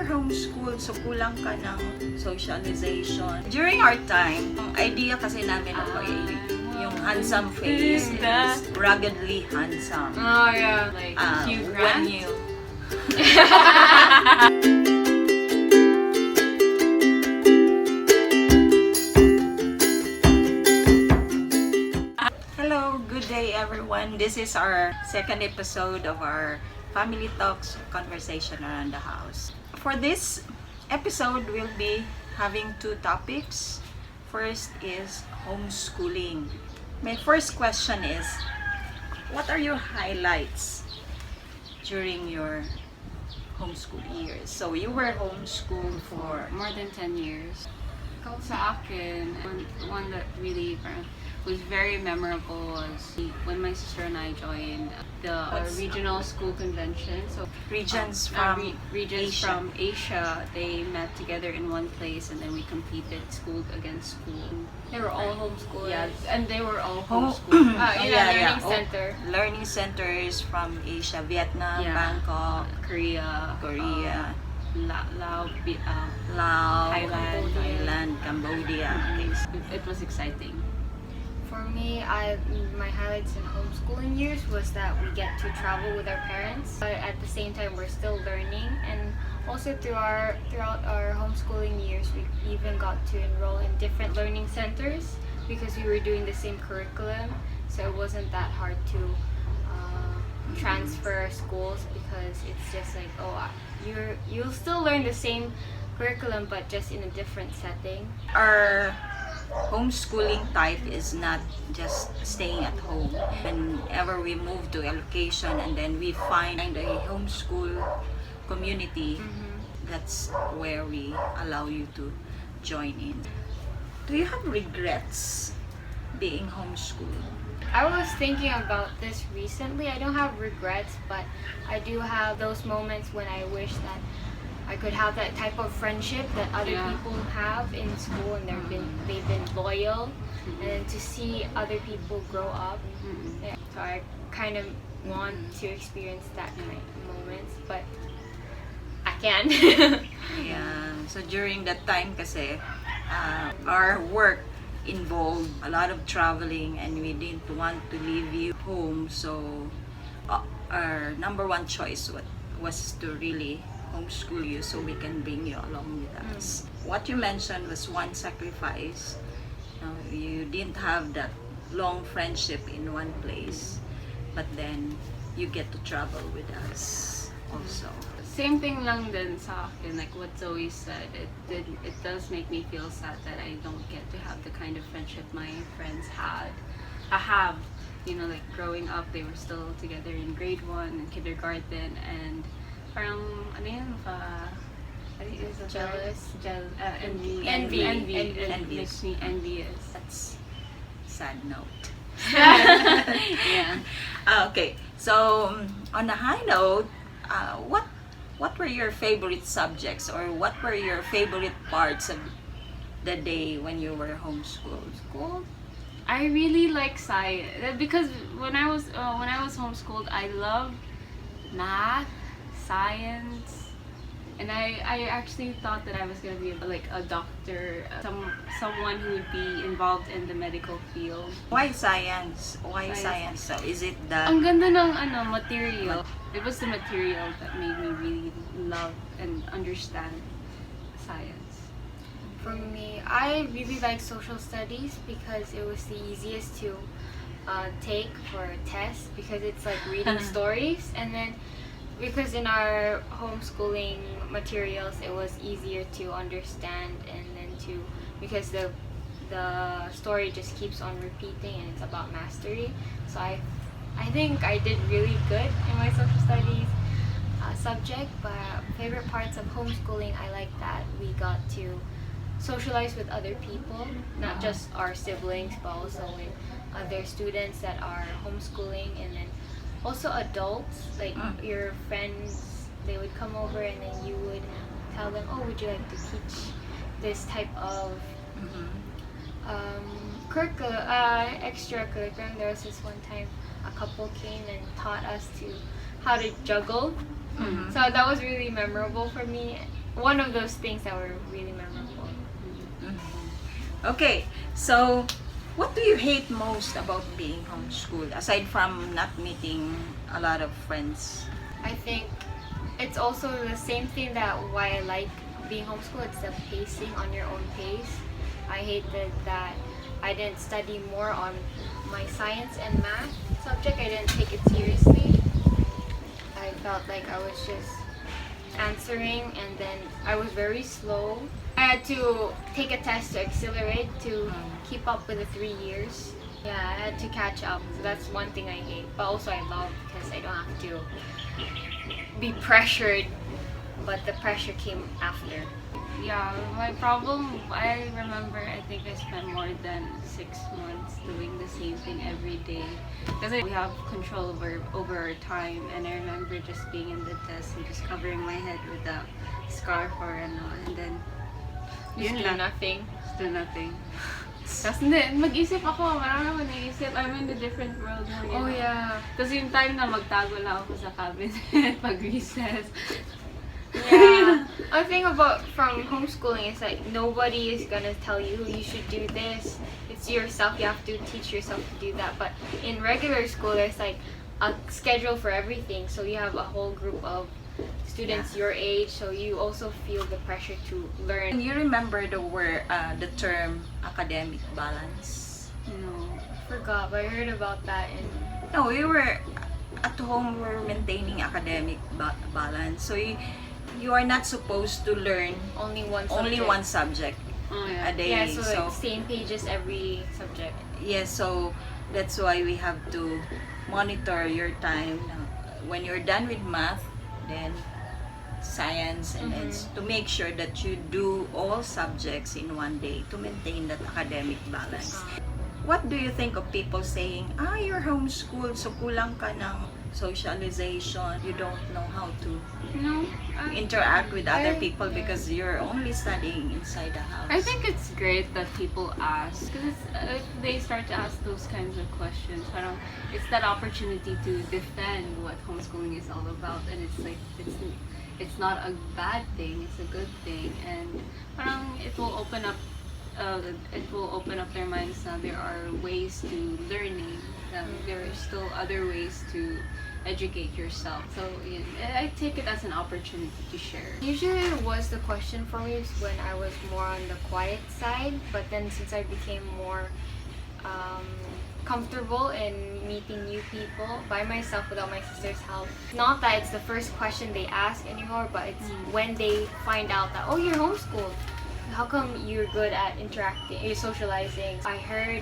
homeschooled, so kulang ka ng socialization. During our time, ang idea kasi namin yung handsome face is ruggedly handsome. Oh yeah, like Hugh Grant. When you Hello, good day everyone. This is our second episode of our Family Talks Conversation Around the House. For this episode, we'll be having two topics. First is homeschooling. My first question is, what are your highlights during your homeschool years? So you were homeschooled for More than 10 years. Ikaw sa akin, one that really was very memorable was when my sister and I joined the regional school convention. So regions from regions Asia. from Asia, they met together in one place and then we competed school against school. They were all homeschooled. Yes, and they were all homeschooled. Learning center. Learning centers from Asia, Vietnam, Bangkok, Korea, Laos, Thailand, Cambodia. It was exciting. For me, my highlights in homeschooling years was that we get to travel with our parents, but at the same time we're still learning, and also throughout our homeschooling years we even got to enroll in different learning centers because we were doing the same curriculum, so it wasn't that hard to transfer schools because it's just like, you'll still learn the same curriculum but just in a different setting. Our homeschooling type is not just staying at home. Whenever we move to a location and then we find a homeschool community, that's where we allow you to join in. Do you have regrets being homeschooled? I was thinking about this recently. I don't have regrets, but I do have those moments when I wish that I could have that type of friendship that other people have in school, and they've been loyal, and to see other people grow up. So I kind of want to experience that kind of moments, but I can. Yeah. So during that time kasi, our work involved a lot of traveling and we didn't want to leave you home, so our number one choice was to really homeschool you so we can bring you along with us. What you mentioned was one sacrifice. You didn't have that long friendship in one place, but then you get to travel with us also. Same thing lang din sa akin, like what Zoe said, it does make me feel sad that I don't get to have the kind of friendship my friends had. I have, like growing up, they were still together in grade 1 and kindergarten, and parang Jealous. Envy. It makes me envious. That's sad note. Yeah. Okay, so on a high note, what were your favorite subjects, or what were your favorite parts of the day when you were homeschooled? I really like science because when I was homeschooled, I loved math, science, and I actually thought that I was gonna be like a doctor, someone who would be involved in the medical field. Why science? Why science? So is it the Ang ganda ng material. It was the material that made me really love and understand science. For me, I really like social studies because it was the easiest to take for a test because it's like reading stories, and then because in our homeschooling materials it was easier to understand, and then because the story just keeps on repeating and it's about mastery. So I think I did really good in my social studies subject. But favorite parts of homeschooling, I like that we got to socialize with other people, not just our siblings but also with other students that are homeschooling, and then also adults, like your friends, they would come over and then you would tell them, would you like to teach this type of extracurriculum. There was this one time a couple came and taught us how to juggle. So that was really memorable for me. one of those things that were really memorable. Okay, so what do you hate most about being homeschooled aside from not meeting a lot of friends? I think it's also the same thing that why I like being homeschooled. It's the pacing on your own pace. I hated that I didn't study more on my science and math subject. I didn't take it seriously. I felt like I was just answering, and then I was very slow. I had to take a test to accelerate to keep up with the 3 years. Yeah, I had to catch up. So that's one thing I hate. But also I love because I don't have to be pressured. But the pressure came after. Yeah, my problem, I remember I think I spent more than 6 months doing the same thing every day. Because we have control over our time, and I remember just being in the test and just covering my head with a scarf or ano, and then Just yun do lang. nothing. Still nothing. Tapos hindi, mag-isip ako, marami ako naisip. I'm in a different world now. Oh yeah. Tapos yung time na magtago lang ako sa cabinet pag recess. Yeah. One thing about from homeschooling is like nobody is gonna tell you you should do this. It's yourself. You have to teach yourself to do that. But in regular school, there's like a schedule for everything. So you have a whole group of students your age. So you also feel the pressure to learn. And you remember the term academic balance? No. Forgot, but I heard about that in. No, we were at home. We're maintaining academic balance. So you are not supposed to learn Only one subject. only one subject Oh a yeah. day. Yeah, so like same pages every subject. Yes, so that's why we have to monitor your time. When you're done with math, then science, and then to make sure that you do all subjects in one day to maintain that academic balance. What do you think of people saying, you're homeschooled, so kulang ka ng socialization, you don't know how to No. interact with other I- people because you're only studying inside the house. I think it's great that people ask, because if they start to ask those kinds of questions, parang it's that opportunity to defend what homeschooling is all about, and it's like it's not a bad thing, it's a good thing, and parang it will open up their minds na there are ways to learning, there are still other ways to educate yourself. So yeah, I take it as an opportunity to share. Usually it was the question for me when I was more on the quiet side, but then since I became more comfortable in meeting new people by myself without my sister's help. Not that it's the first question they ask anymore, but it's when they find out that, oh, you're homeschooled. How come you're good at interacting, you're socializing? I heard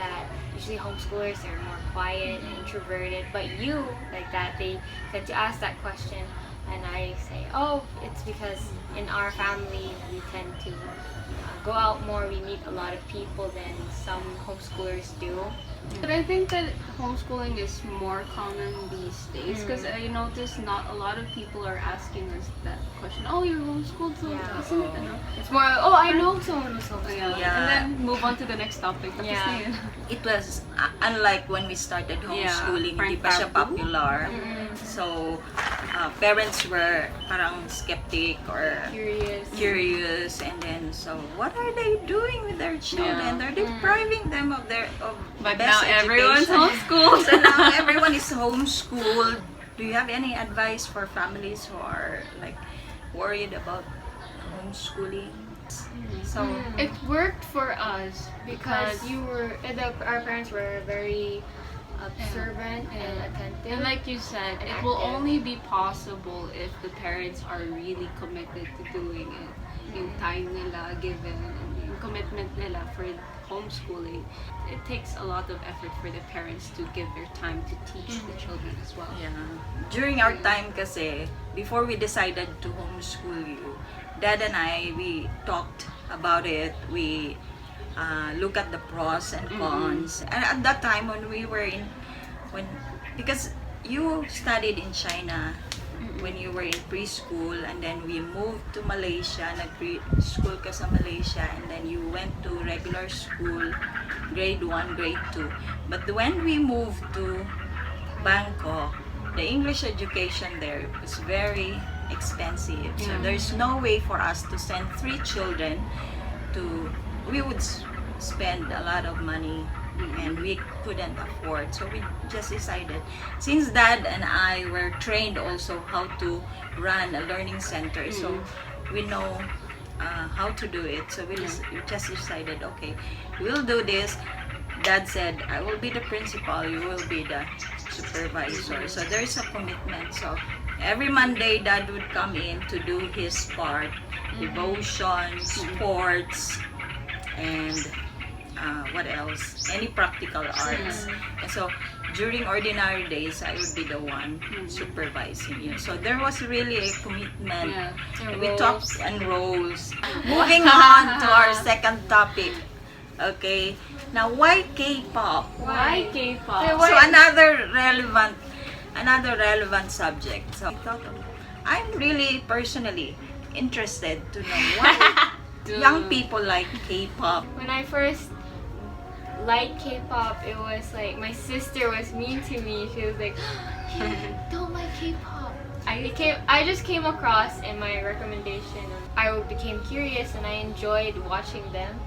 that usually homeschoolers are more quiet and introverted, but you, like that, they tend to ask that question, and I say, oh, it's because in our family we tend to go out more, we meet a lot of people than some homeschoolers do. But I think that homeschooling is more common these days, because I notice not a lot of people are asking us that question. Oh, you're homeschooled, so Yeah. isn't it ano? It's more, oh, I know someone who's Oh, homeschooled. yeah. Yeah. And then move on to the next topic. Tapos Yeah. na yun. It was unlike when we started homeschooling, Yeah, hindi pa siya taboo. popular. So, parents were parang skeptic or curious, and then so what are they doing with their children? Yeah. They're depriving them of But best now everyone's education. homeschooled. So now everyone is homeschooled. Do you have any advice for families who are like worried about homeschooling? So It worked for us Because because our parents were very observant and attentive. and like you said, And it will active. only be possible if the parents are really committed to doing it. Yung time nila given, and yung commitment nila for homeschooling. It takes a lot of effort for the parents to give their time to teach the children as well. yeah. During our time kasi, before we decided to homeschool you, Dad and I, we talked about it. We look at the pros and cons. And at that time because you studied in China when you were in preschool, and then we moved to Malaysia, nag-preschool ka sa Malaysia, and then you went to regular school, grade 1, grade 2. But when we moved to Bangkok, the English education there was very expensive. So Yeah. there's no way for us to send 3 children to, we would spend a lot of money and we couldn't afford. So we just decided, since Dad and I were trained also how to run a learning center, so we know how to do it. So we just decided, okay, we'll do this. Dad said, I will be the principal, you will be the supervisor. So there's a commitment. So every Monday, Dad would come in to do his part, devotion, sports, and what else? Any practical arts. And so during ordinary days, I would be the one supervising you. So there was really a commitment. Yeah. We talked and roles. Moving on to our second topic. Okay. Now, why K-pop? Why K-pop? So another relevant subject. So I thought, I'm really personally interested to know why young people like K-pop. When I first liked K-pop, it was like my sister was mean to me. She was like, "You don't like K-pop." I just came across in my recommendation. I became curious and I enjoyed watching them.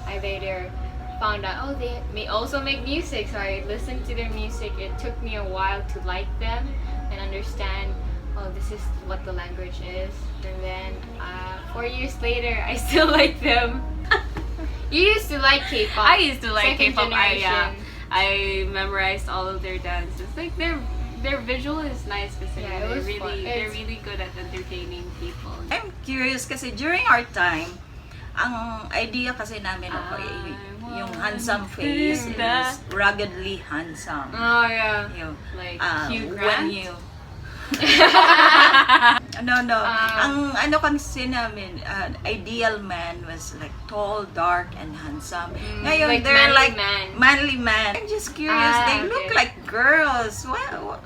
I later found out, oh, they may also make music, so I listened to their music. It took me a while to like them and understand, oh, this is what the language is. And then 4 years later, I still like them. You used to like K-pop. I used to like Second K-pop. generation. I memorized all of their dances. Like their visual is nice kasi Yeah, it was fun. they're really good at entertaining people. I'm curious kasi during our time, ang idea kasi namin yung handsome face is ruggedly handsome. Oh, yeah. Yung, Like when Hugh Grant. you ang ano kasi namin, ideal man was like tall, dark, and handsome. Ngayon, like they're manly like man. manly man. I'm just curious, they look okay. like girls. What?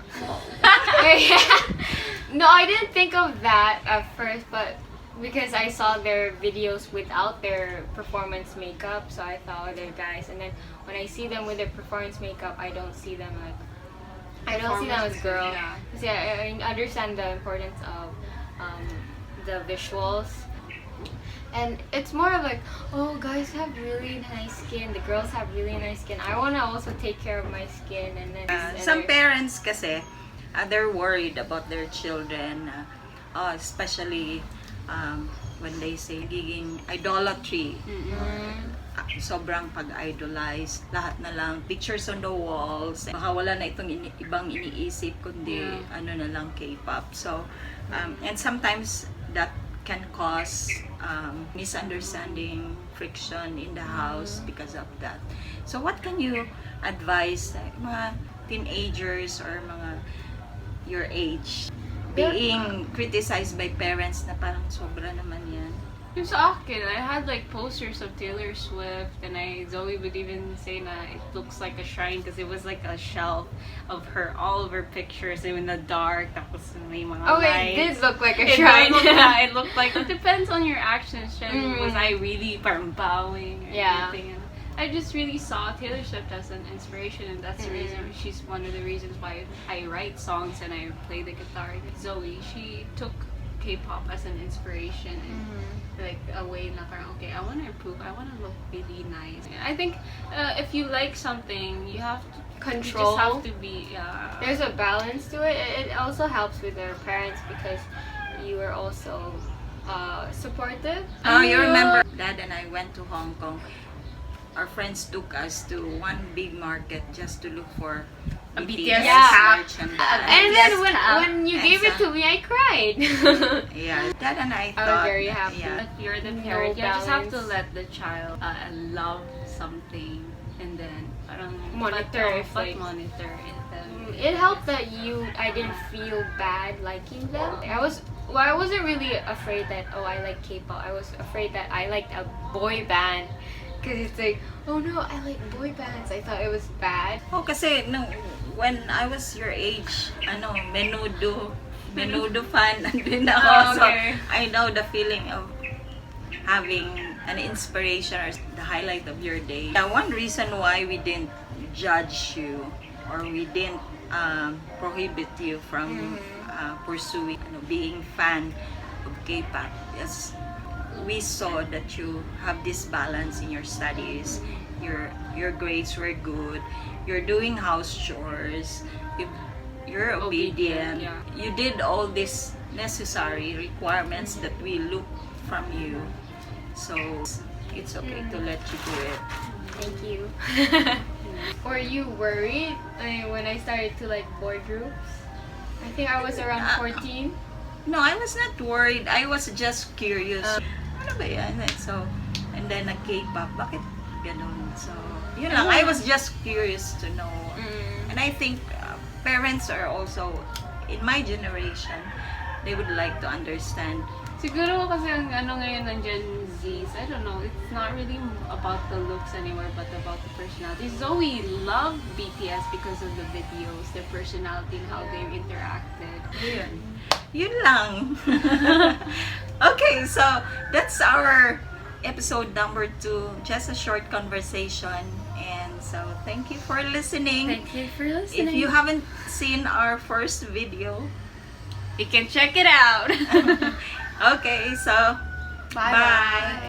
No, I didn't think of that at first, but because I saw their videos without their performance makeup, so I thought, oh, they're guys. And then when I see them with their performance makeup, I don't see them like, I don't see them as girls. Yeah. Kasi I understand the importance of the visuals. And it's more of like, oh, guys have really nice skin, the girls have really nice skin. I want to also take care of my skin. And then Some parents kasi, they're worried about their children, especially when they say giging idolatry. Sobrang pag-idolize, lahat na lang pictures on the walls. Baka wala na itong ibang iniisip kundi ano na lang K-pop. So and sometimes that can cause misunderstanding, friction in the house because of that. So what can you advise mga teenagers or mga your age being criticized by parents na parang sobra naman yan? Yung sa akin, I had like posters of Taylor Swift, and Zoe would even say na it looks like a shrine because it was like a shelf of her, all of her pictures in the dark, tapos may mga oh, lights. it did look like a It shrine. it looked like, it depends on your actions. Was I really parang bowing or Yeah. anything? I just really saw Taylor Swift as an inspiration, and that's the reason, she's one of the reasons why I write songs and I play the guitar. Zoe, she took K-pop as an inspiration and like a way na parang, okay, I want to improve, I want to look really nice. I think if you like something, you have to Control. You just have to be, There's a balance to it. It also helps with their parents because you are also supportive. Oh, you remember Dad and I went to Hong Kong. Our friends took us to one big market just to look for A BTS Yeah. merchandise. And then Yes, when you gave it to me, I cried. Yeah, Dad and I I thought, was very happy. yeah, If you're the No parent, you just have to balance. let the child love something and then parang Monitor but, if, but like- monitor it. It helped that I didn't feel bad liking them. I wasn't really afraid that, oh, I like K-pop. I was afraid that I liked a boy band. Because it's like, oh no, I like boy bands. I thought it was bad. Oh, kasi when I was your age, menudo fan din ako. Oh, okay. So I know the feeling of having an inspiration or the highlight of your day. One reason why we didn't judge you or we didn't prohibit you from pursuing, being fan of K-pop. Yes, we saw that you have this balance in your studies. Your grades were good. You're doing house chores. You're obedient. Yeah. You did all these necessary requirements that we look from you. So it's okay to let you do it. Thank you. Were you worried when I started to like boy groups? I think I was around 14. No, I was not worried. I was just curious. Ano ba yan? So, and then a K-pop, bakit ganun? So, yun lang. I was just curious to know. And I think parents are also, in my generation, they would like to understand. Siguro kasi ang ano ngayon ng Gen Zs, I don't know, it's not really about the looks anymore but about the personality. Zoe loved BTS because of the videos, their personality and how they interacted. Yun. Yun lang. Okay, so that's our episode number 2. Just a short conversation. And so thank you for listening. Thank you for listening. If you haven't seen our first video, You can check it out. okay, so Bye. bye.